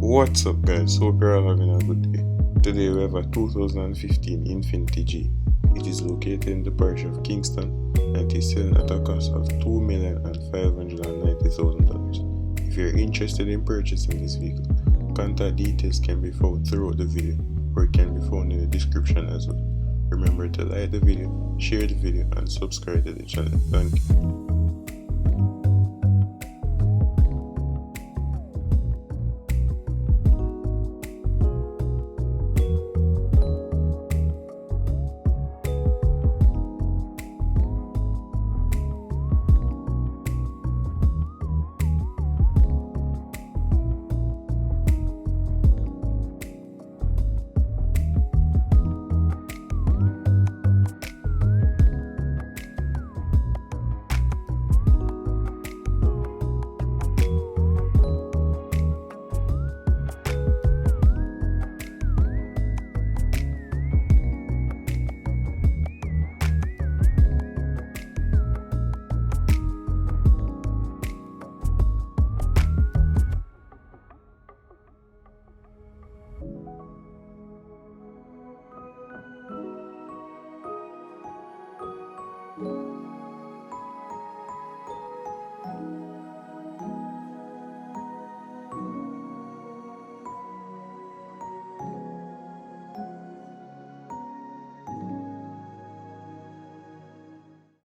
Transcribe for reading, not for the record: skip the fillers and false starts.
What's up guys, hope you're all having a good day. Today we have a 2015 Infiniti G. It is located in the parish of Kingston and it is selling at a cost of $2,590,000. If you're interested in purchasing this vehicle, contact details can be found throughout the video or it can be found in the description as well. Remember to like the video, share the video and subscribe to the channel. Thank you.